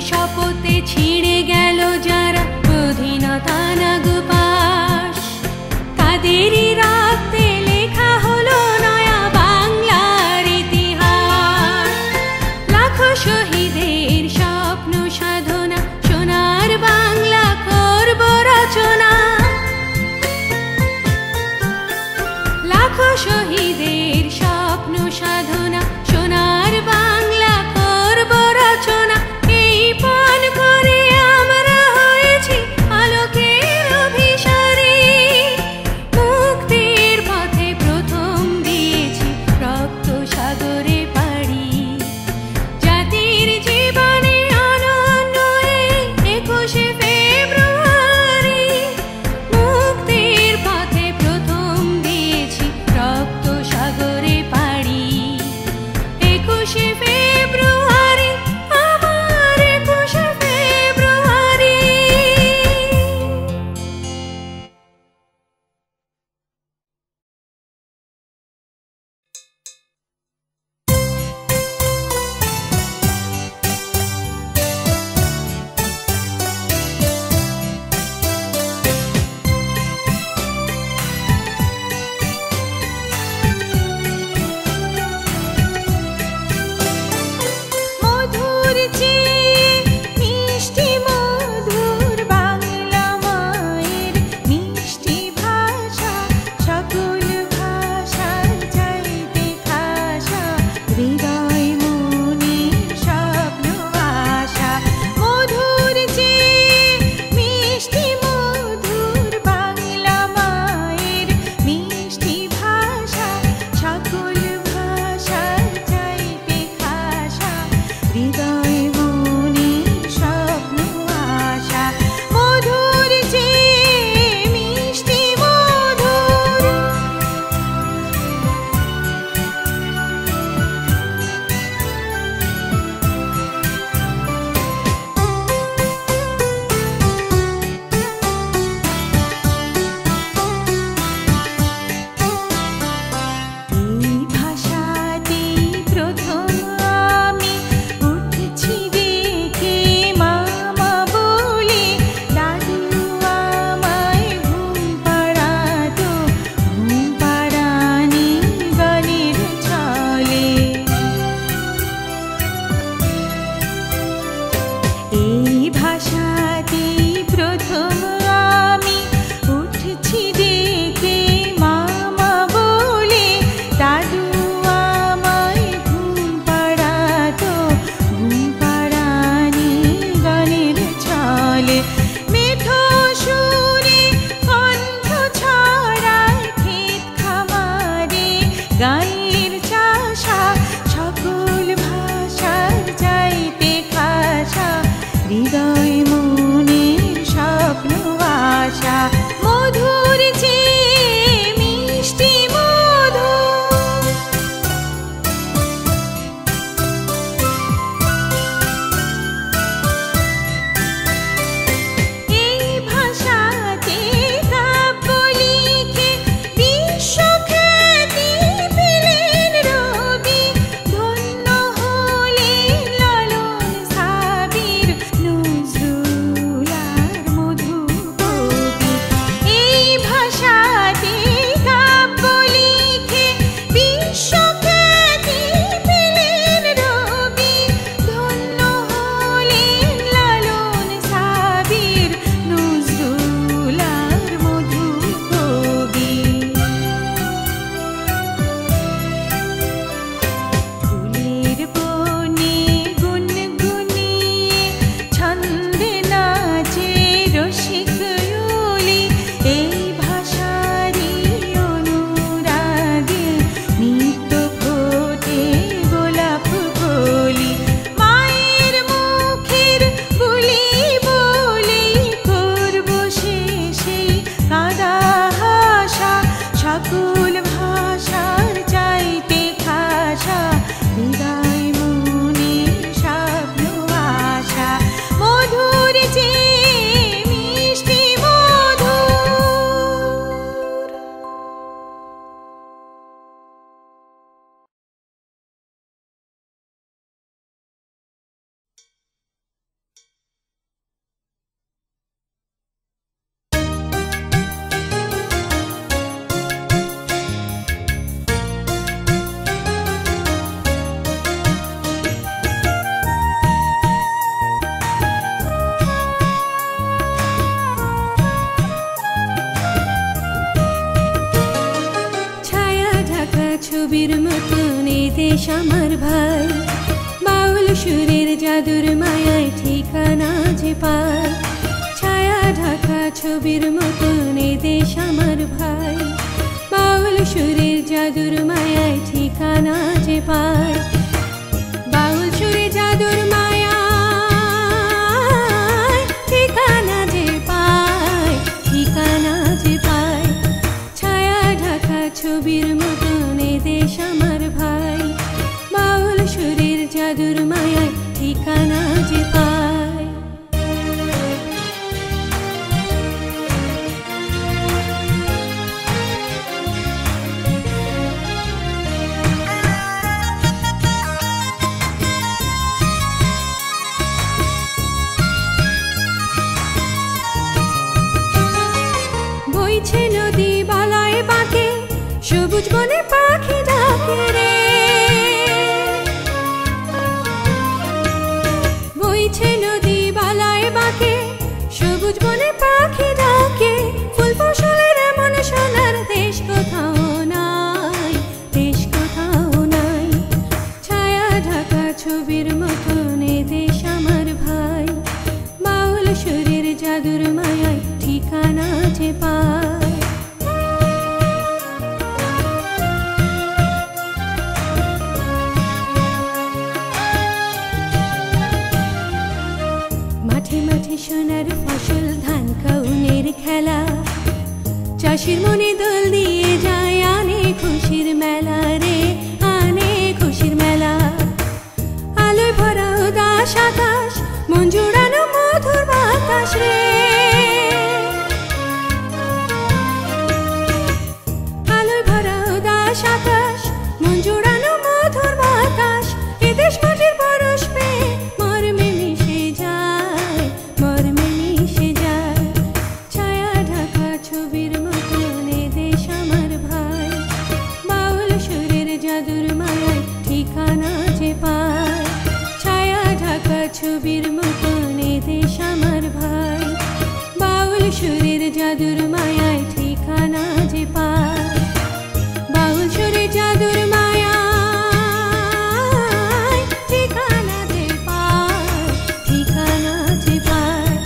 শপথে ছিঁড়ে গেল যারা অধীনতা নাগপাশ, তাদেরই রক্তে লেখা হলো নয়া বাংলার ইতিহাস। লাখো শহীদের স্বপ্ন সাধনা, সোনার বাংলা করব রচনা। লাখো শহীদের স্বপ্ন সাধনা, সোনার বাংলা করব রচনা। এই পণ ছবির মতন এ দেশ আমার ভাই, বাউল সুরের জাদুর মায়ায় ঠিকানা যে পায়। ছায়া ঢাকা ছবির মতন এ দেশ আমার ভাই, বাউল সুরের জাদুর মায়ায় ঠিকানা যে পায়। বাউল সুরে জাদুর মায়ায় ঠিকানা যে পায়, ঠিকানা যে পায়। ছায়া ঢাকা ছবির মতন এ দেশ আমার ভাই, বাউল সুরের জাদুর মায়ায় ঠিকানা যে পায়। বইছে নদী বালায় বাঁকে, সবুজ বনে পাখি ডাকে রে। বইছে নদী বালায় বাঁকে, সবুজ বনে পাখি ডাকে। ফুল ফসলের এমন সোনার দেশ কোথাও নাই, দেশ কোথাও নাই। ছায়া ঢাকা ছবির মতন এ দেশ আমার ভাই, বাউল সুরের জাদুর মায়ায় ঠিকানা যে পায়। মাঠে মাঠে সোনার ফসল, ধান কাউনের খেলা, চাষির মনে দোল দিয়ে যায়, আনে খুশির মেলা রে, আনে খুশির মেলা। আলোয় ভরা উদাস আকাশ, মন জুড়ানো মধুর বাতাস রে। আলোয় ভরা উদাস আকাশ, মন জুড়ানো মধুর বাতাস। এ দেশ মাটির পরশ পেয়ে মর্মে মিশে যায়, মর্মে মিশে যায়। ছায়া ঢাকা ছবির মতন এ দেশ আমার ভাই, বাউল সুরের জাদুর মায়ায় ঠিকানা যে পায়। ছায়া ঢাকা ছবির মতন এ দেশ আমার ভাই, বাউল সুরের জাদুর মায়ায় ঠিকানা যে পায়। বাউল সুরের জাদুর মায়ায় ঠিকানা যে পায়, ঠিকানা যে পায়।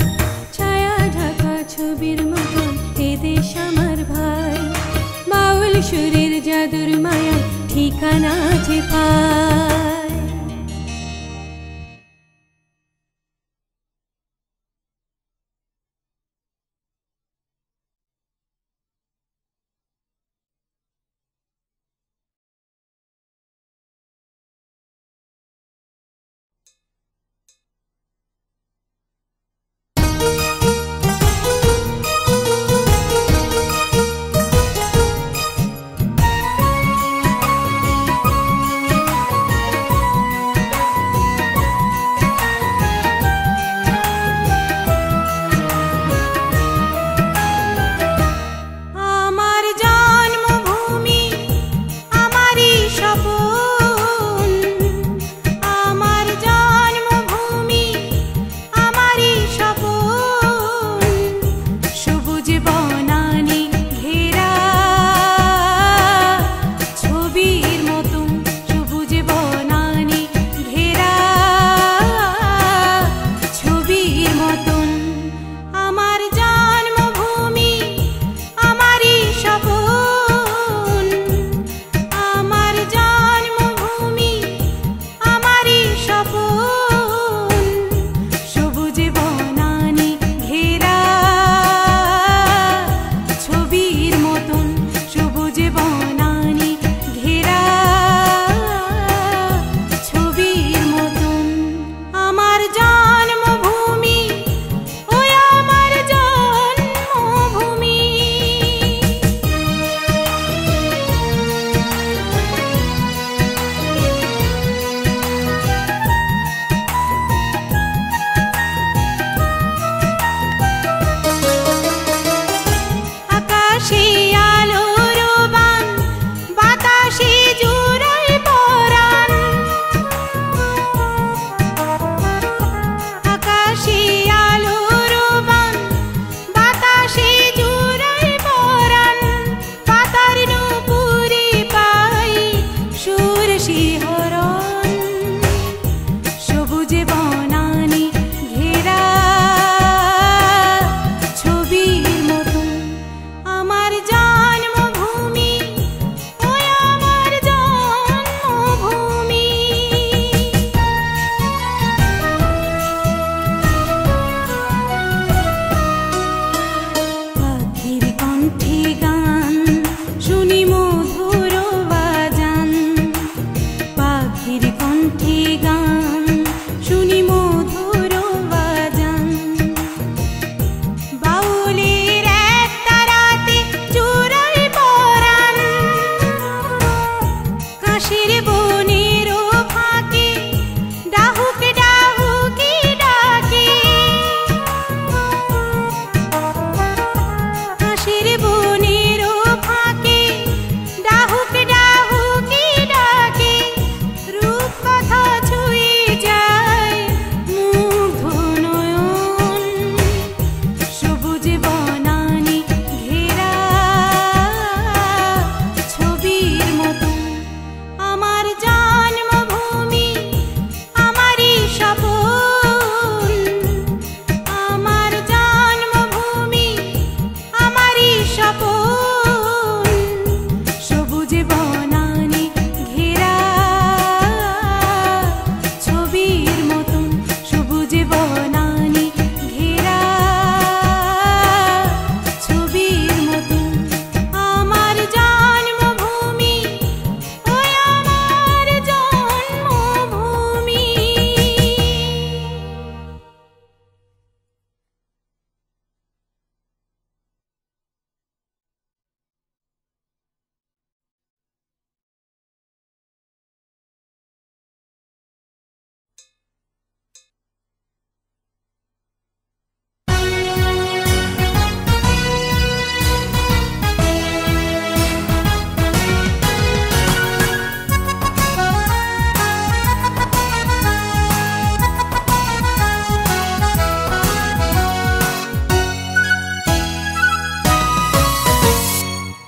ছায়া ঢাকা ছবির মতন এ দেশ আমার ভাই, বাউল সুরের জাদুর মায়ায় ঠিকানা যে পায়।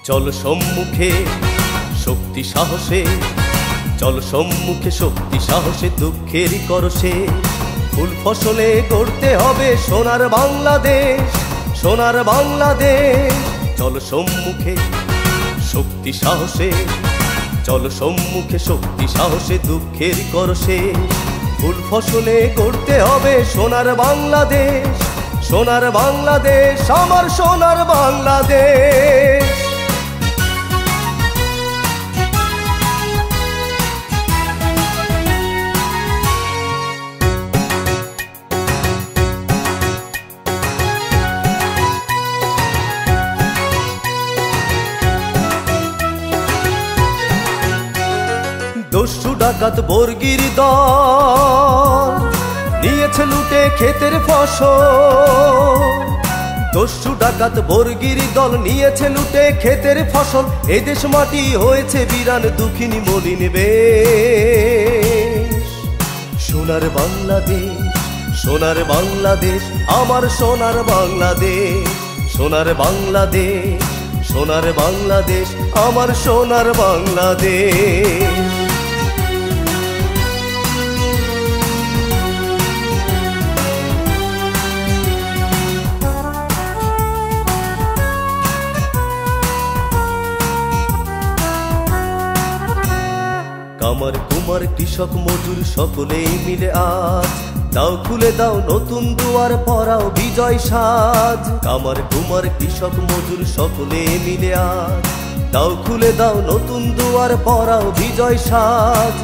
চল সম্মুখে শক্তি সাহসে, চল সম্মুখে শক্তি সাহসে, দুঃখের করশে ফুল ফসলে গড়তে হবে সোনার বাংলাদেশ, সোনার বাংলাদেশ। চল সম্মুখে শক্তি সাহসে, চল সম্মুখে শক্তি সাহসে, দুঃখের করশে ফুল ফসলে গড়তে হবে সোনার বাংলাদেশ, সোনার বাংলাদেশ, আমার সোনার বাংলাদেশ। দস্যু ডাকাত বর্গীর দল নিয়েছে লুটে ক্ষেতের ফসল, দস্যু ডাকাত বর্গীর দল নিয়েছে লুটে ক্ষেতের ফসল। এদেশ মাটি হয়েছে বিরান দুঃখিনী মলিন বেশ, সোনার বাংলাদেশ, সোনার বাংলাদেশ, আমার সোনার বাংলাদেশ, সোনার বাংলাদেশ, সোনার বাংলাদেশ, আমার সোনার বাংলাদেশ। কামার কুমার কৃষক মজুর সকলেই মিলে আজ দাও খুলে দাও নতুন দুয়ার, পরাও বিজয় সাজ। কামার কুমার কৃষক মজুর সকলে মিলে আজ দাও খুলে দাও নতুন দুয়ার, পরাও বিজয় সাজ।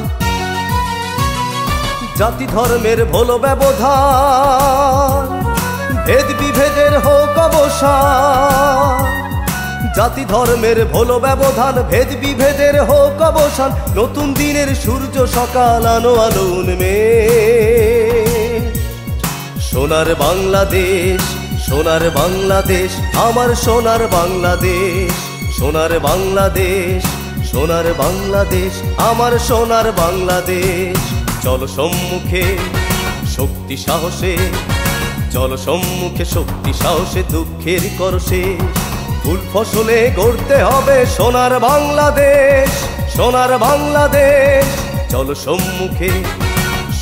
জাতি ধর্মের ভোলো ব্যবধান, ভেদ বিভেদের হোক অবসান, জাতি ধর্মের ভোলো ব্যবধান, ভেদ বিভেদের হোক অবসান। নতুন দিনের সূর্য সকাল আনো আলো উন্মেষ, সোনার বাংলাদেশ, সোনার বাংলাদেশ, আমার সোনার বাংলাদেশ, সোনার বাংলাদেশ, সোনার বাংলাদেশ, আমার সোনার বাংলাদেশ। চল সম্মুখে শক্তি সাহসে, চল সম্মুখে শক্তি সাহসে, দুঃখের করশে ফুল ফসলে গড়তে হবে সোনার বাংলাদেশ, সোনার বাংলাদেশ। চল সম্মুখে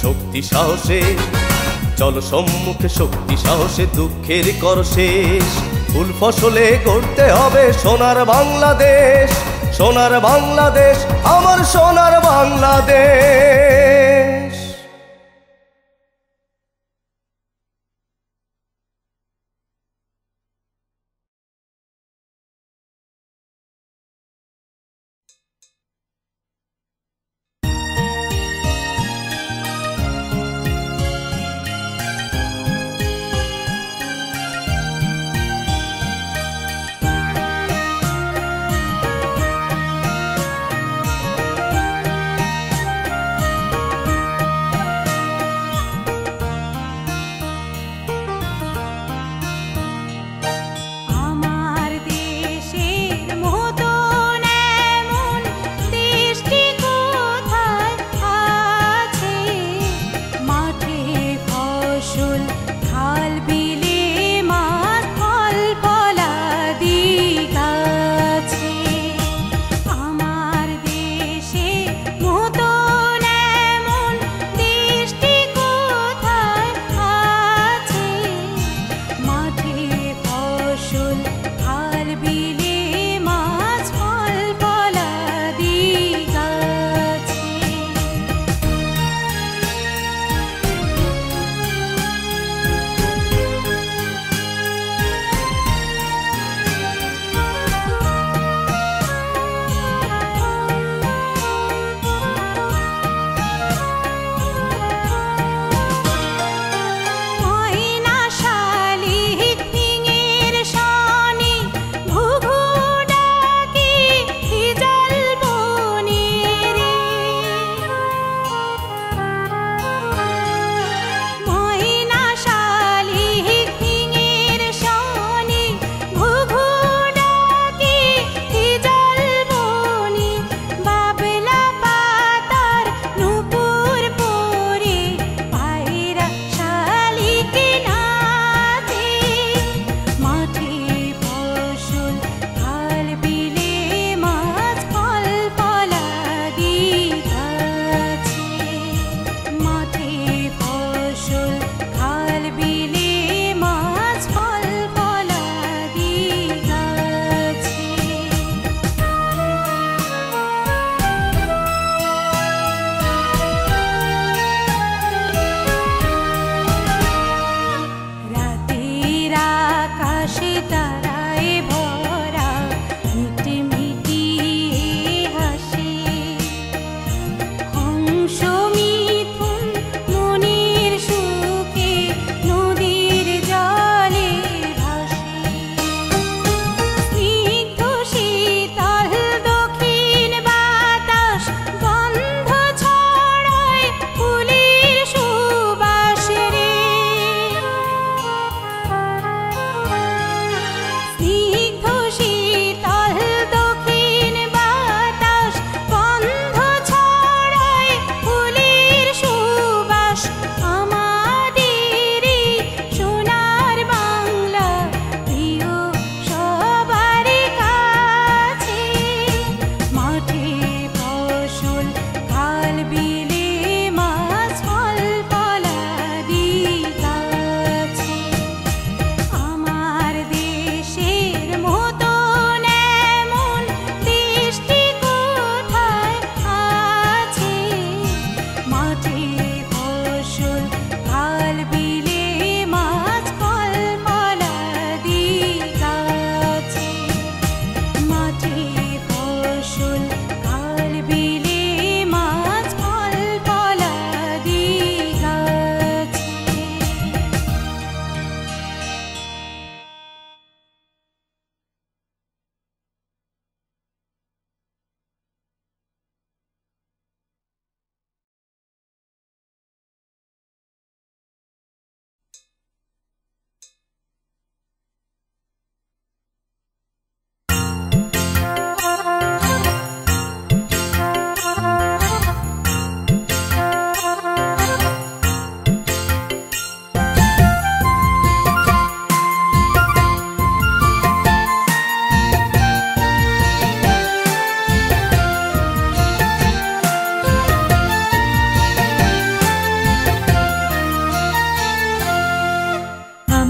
শক্তি সাহসে, চল সম্মুখে শক্তি সাহসে, দুঃখের করশেষ ফুল ফসলে গড়তে হবে সোনার বাংলাদেশ, সোনার বাংলাদেশ, আমার সোনার বাংলাদেশ।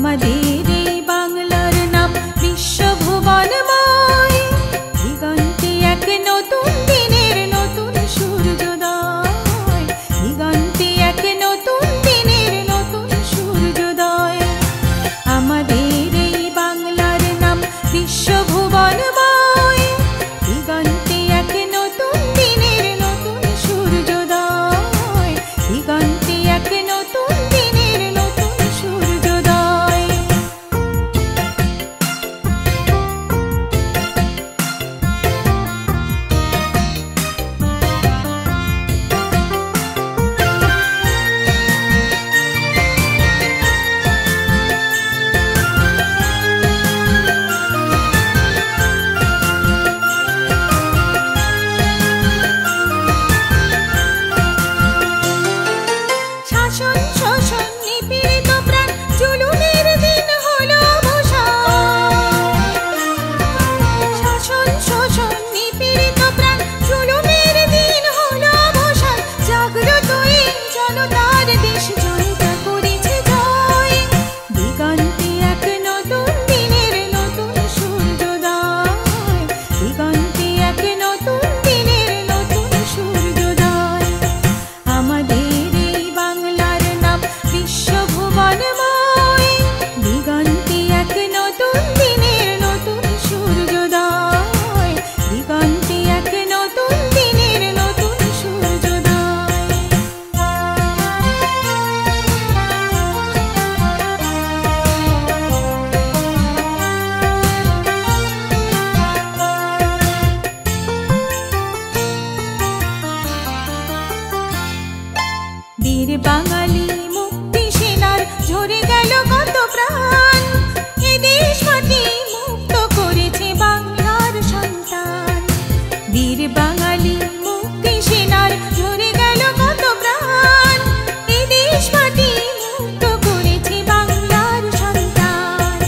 আমাদের এই বাংলার নাম বিশ্বভুবনময়। দিগন্তে এক নতুন দিনের নতুন সূর্যোদয়, দিগন্তে এক নতুন দিনের নতুন সূর্যোদয়। আমাদের এই বাংলার নাম বিশ্বভুবনময়। দিগন্তে এক নতুন দিনের নতুন সূর্যোদয়, দিগন্তে এক নতুন দিনের নতুন সূর্যোদয়। শাসন শোষণ নিপীড়িত প্রাণ জুলুমের দিন হলো অবসান। শাসন শোষণ নিপীড়িত প্রাণ জুলুমের দিন হলো অবসান। জাগ্রত এই জনতার দেশ জনতা করেছে জয়। দিগন্তে এক নতুন দিনের নতুন সূর্যোদয়, দিগন্তে এক নতুন দিনের নতুন সূর্যোদয়। আমাদের এই বাংলার নাম বিশ্বভুবনময়। দিগন্তে এক নতুন দিনের নতুন সূর্যোদয়, দিগন্তে এক নতুন দিনের নতুন সূর্যোদয়। বীর বাঙালি মুক্তি সেনার ঝরে গেল কত প্রাণ। এ দেশ মাটি মুক্ত করেছে বাংলার সন্তান। বীর বাঙালি মুক্তি সেনার ঝরে গেল কত প্রাণ। এ দেশ মাটি মুক্ত করেছে বাংলার সন্তান।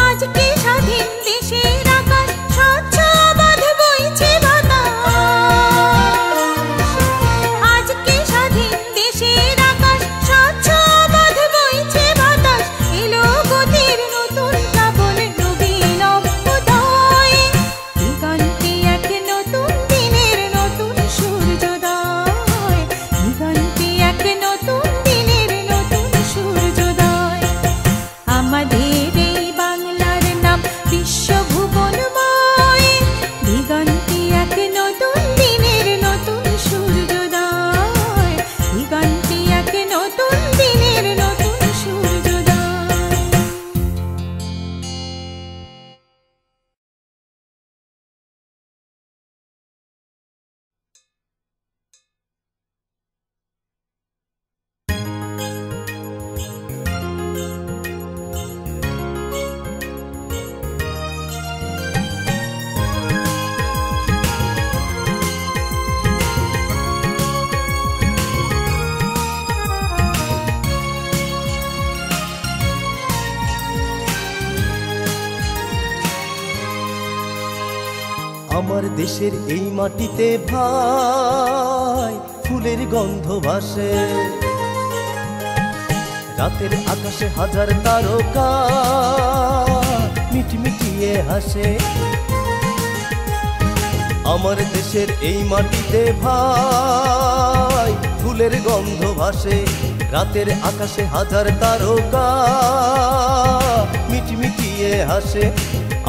আজকে স্বাধীন দেশের আকাশ স্বচ্ছ অবাধ বইছে বাতাস। আজকে স্বাধীন দেশের আকাশ স্বচ্ছ অবাধ বইছে বাতাস। এলো গতির নতুন প্লাবন নবীন অভ্যুদয়। দিগন্তে এক নতুন দিনের নতুন সূর্যোদয়, দিগন্তে এক নতুন দিনের নতুন সূর্যোদয়। আমাদের এই বাংলার নাম বিশ্বভুবনময়। দিগন্তে এক নতুন দিনের নতুন সূর্যোদয়, দিগন্তে এক নতুন দিনের নতুন সূর্যোদয়। আমার দেশের এই মাটিতে ভাই ফুলের গন্ধ ভাসে। রাতের আকাশে হাজার তারকা মিটমিটিয়ে হাসে। আমার দেশের এই মাটিতে ভাই ফুলের গন্ধ ভাসে। রাতের আকাশে হাজার তারকা মিটমিটিয়ে হাসে।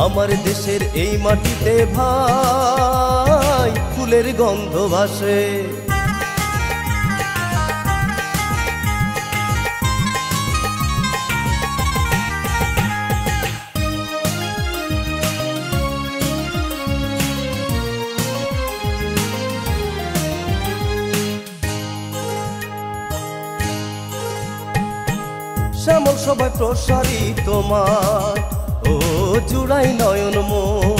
আমার দেশের এই মাটিতে ভাই ফুলের গন্ধ ভাসে। শ্যামল সবাই প্রসারিত মাঠ ও জুড়াই নয়ন মন।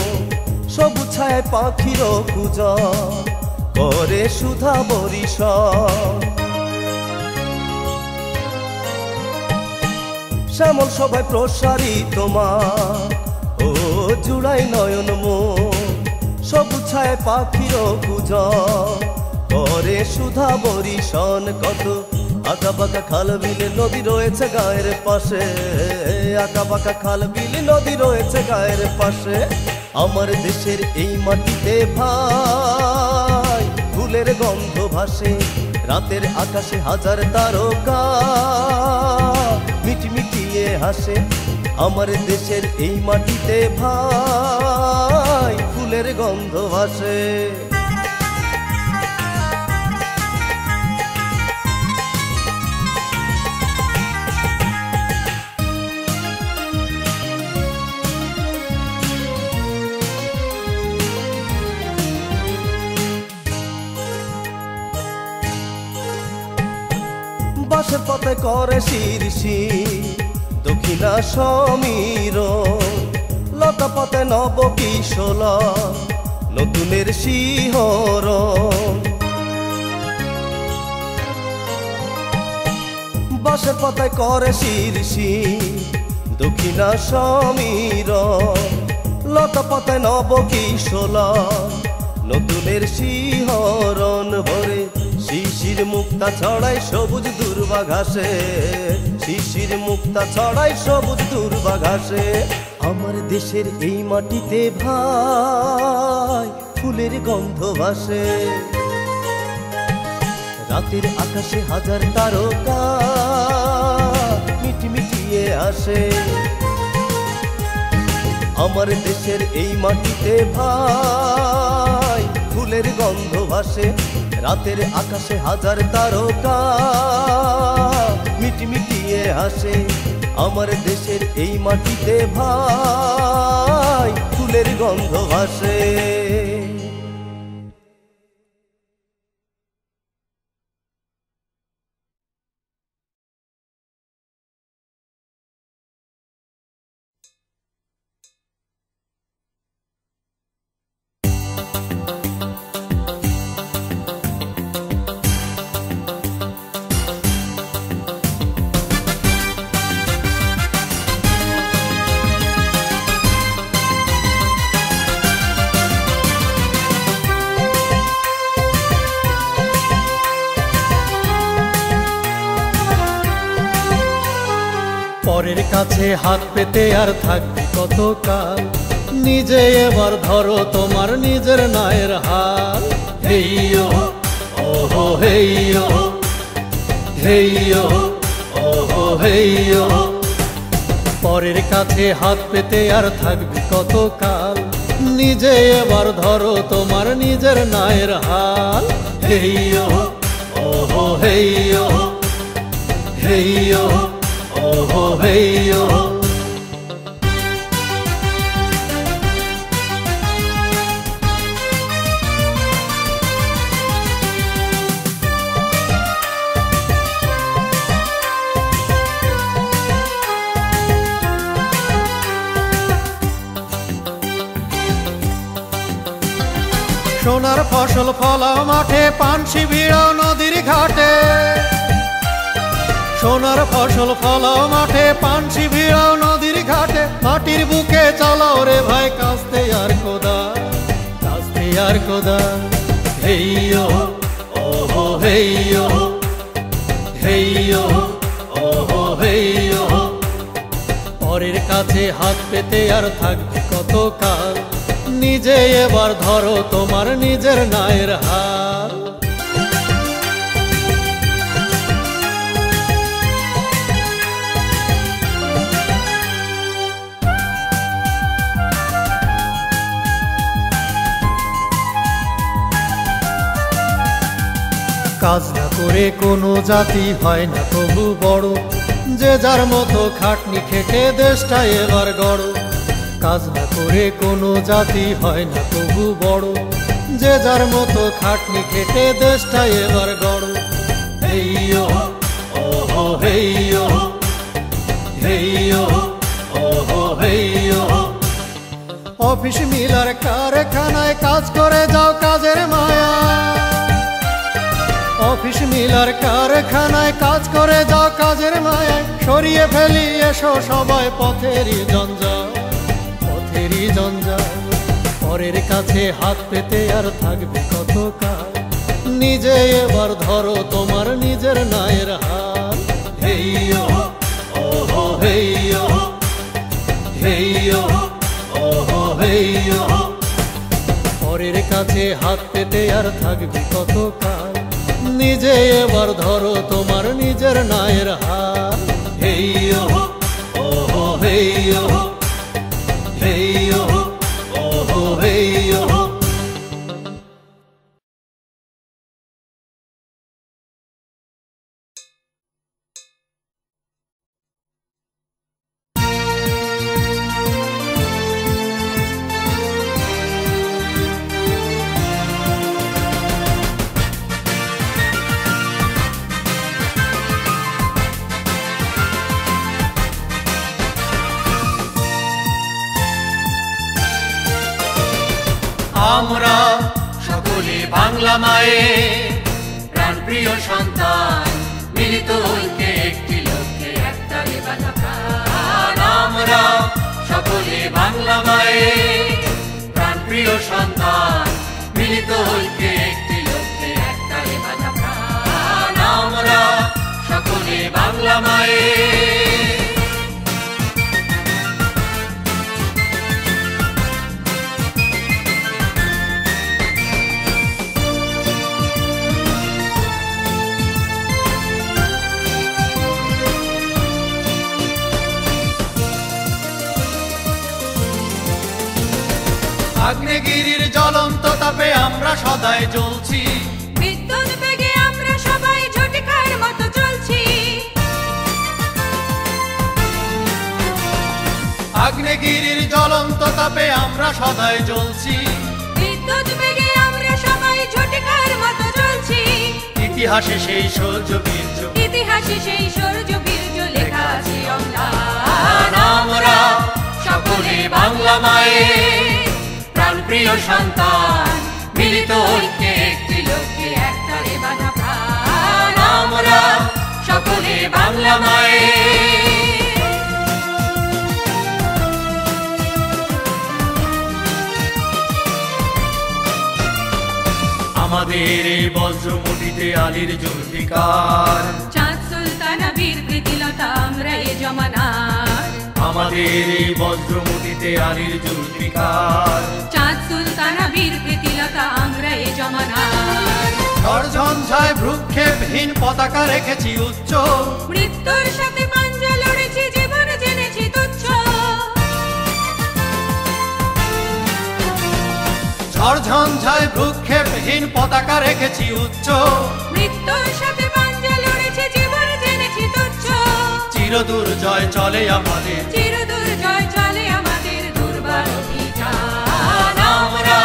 সবুজ ছায় পাখির কুজন করে সুধা বরিশন। শ্যামল সবাই প্রসারিত মাঠ ও জুড়াই নয়ন মন। সবুজ ছায় পাখির কুজন করে সুধা বরিশন। কত আঁকা বাঁকা খাল বিলে নদী রয়েছে গায়ের পাশে। আঁকা বাঁকা খাল বিল নদী রয়েছে গায়ের পাশে। আমার দেশের এই মাটিতে ভাই ফুলের গন্ধ ভাসে, রাতের আকাশে হাজার তারকা মিটমিটিয়ে হাসে। আমার দেশের এই মাটিতে ভাই ফুলের গন্ধ ভাসে। বাঁশের পাতায় করে শিরশি দক্ষিণা সমীরণ, লতা পাতায় নব কিশোলা নতুনের শিহরণ। বাঁশের পাতায় করে শিরশি দক্ষিণা সমীরণ, লতা পাতায় নব কিশোলা নতুনের শিহরণ। ভরে শিশির মুক্তা ছড়াই সবুজ দুর্বা ঘাসে, শিশির মুক্তা ছড়াই সবুজ দুর্বা ঘাসে। আমার দেশের এই মাটিতে ভাই ফুলের গন্ধ ভাসে, রাতের আকাশে হাজার তারকা মিটমিটিয়ে আসে। আমার দেশের এই মাটিতে ভাই ফুলের গন্ধ ভাসে, রাতের আকাশে হাজার তারকা মিটমিটিয়ে হাসে। আমার দেশের এই মাটিতে ভাই ফুলের গন্ধ ভাসে। পরের কাছে হাত পেতে আর থাকবে কতকাল, নিজে এবার ধরো তোমার নিজের নায়ের হাল। হেইয়ো ওহো হেইয়ো, হেইয়ো ওহো হেইয়ো। পরের কাছে হাত পেতে আর থাকবে কতকাল, নিজে এবার ধরো তোমার নিজের নায়ের হাল। হেইয়ো ওহো হেইয়ো, হেইয়ো ওহো হেইয়ো। সোনার ফসল ফলাও মাঠে, পানসি ভিড়াও নদীর ঘাটে। সোনার ফসল ফলাও মাঠে, পানসি ভিড়াও নদীর ঘাটে। মাটির বুকে চালাও রে ভাই কাস্তে আর কোদা, কাস্তে আর কোদা। হেইয়ো ওহো হেইয়ো, হেইয়ো ওহো হেইয়ো। পরের কাছে হাত পেতে আর থাকবে কতকাল, নিজে এবার ধরো তোমার নিজের নায়ের হাল। কাজ না করে কোনো জাতি হয় না তবু বড়, যে যার মতো খাটনি খেটে দেশটা এবার গড়। কাজ না করে কোনো জাতি হয় না তবু বড়, যে যার মতো খাটনি খেটে দেশটা এবার গড়। হেইয়ো ওহো হেইয়ো, হেইয়ো ওহো হেইয়ো। অফিস মিলার কারখানায় কাজ করে যাও কাজের মায়া, অফিস মিলার কারখানায় কাজ করে যাও কাজের মায়ায়। সরিয়ে ফেলি এসো সবাই পথেরই জঞ্জাল, পথেরই জঞ্জাল। পরের কাছে হাত পেতে আর থাকবে কতকাল, নিজে এবার ধরো তোমার নিজের নায়ের হাল। হেইয়ো ওহো হেইয়ো, কাছে হাত পেতে আর থাকবি কতকাল। নিজে এবার ধরো তোমার নিজের নায়ের হাল। হেই ওহো ওহো হেই ওহো হেই ওহো ওহো হেই ওহো। আমরা সকলে বাংলা মায়ের প্রাণপ্রিয় সন্তান, মিলিত ঐক্যে একটি লক্ষ্যে একতারে বাঁধা প্রাণ। আমরা সকলে বাংলা মায়ের প্রাণপ্রিয় সন্তান, মিলিত ঐক্যে একটি লক্ষ্যে একতারে বাঁধা প্রাণ। আমরা সকলে বাংলা মায়ের। আগ্নেয়গিরির জ্বলন্ত তাপে আমরা সদাই জ্বলছি, বিদ্যুৎ বেগে আমরা সবাই ঝটিকার মতো চলছি। আগ্নেয়গিরির জ্বলন্ত তাপে আমরা সদাই জ্বলছি, বিদ্যুৎ বেগে আমরা সবাই ঝটিকার মতো চলছি। ইতিহাসে সেই সূর্য বীর্য, ইতিহাসে সেই সূর্য বীর্য লেখা আছে অম্লান। আমরা সকলে বাংলা মায়ের প্রাণপ্রিয় সন্তান, মিলিত ঐক্যে একটি লক্ষ্যে একতারে বাঁধা প্রাণ। আমরা সকলে বাংলা মায়ের। আমাদের এই বজ্রমুঠিতে আলীর জুলফিকার, চাঁদ সুলতানা বীর প্রীতিলতা আমরা এ জমানার। আমাদের এই বজ্রমুঠিতে আলীর জুলফিকার, চাঁদ সুলতানা বীর প্রীতিলতা আমরা এ জমানার। ঝড়ঝঞ্ঝায় ভ্রুক্ষেপহীন পতাকা রেখেছি উচ্চ, মৃত্যুর সাথে পাঞ্জা লড়েছি, জীবন জেনেছি তুচ্ছ। ঝড়ঝঞ্ঝায় ভ্রুক্ষেপহীন পতাকা রেখেছি উচ্চ, মৃত্যুর সাথে পাঞ্জা লড়েছি, জীবন জেনেছি তুচ্ছ। চিরদুর্জয় চলে আমাদের, চিরদুর্জয় চলে আমাদের দুর্বার অভিযান। আমরা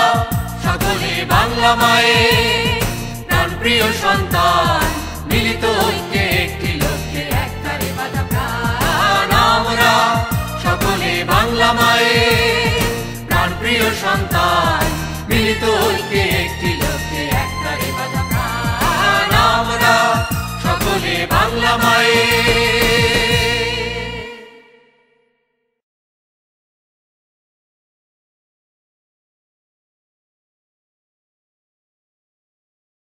সকলে বাংলা মায়ের প্রাণপ্রিয় সন্তান, মিলিত ঐক্যে একটি লক্ষ্যে একতারে বাঁধা প্রাণ। আমরা সকলে বাংলা মায়ের প্রাণপ্রিয় সন্তান, মিলিত ঐক্যে একটি লক্ষ্যে একতারে বাঁধা প্রাণ। আমরা সকলে বাংলা মায়ের।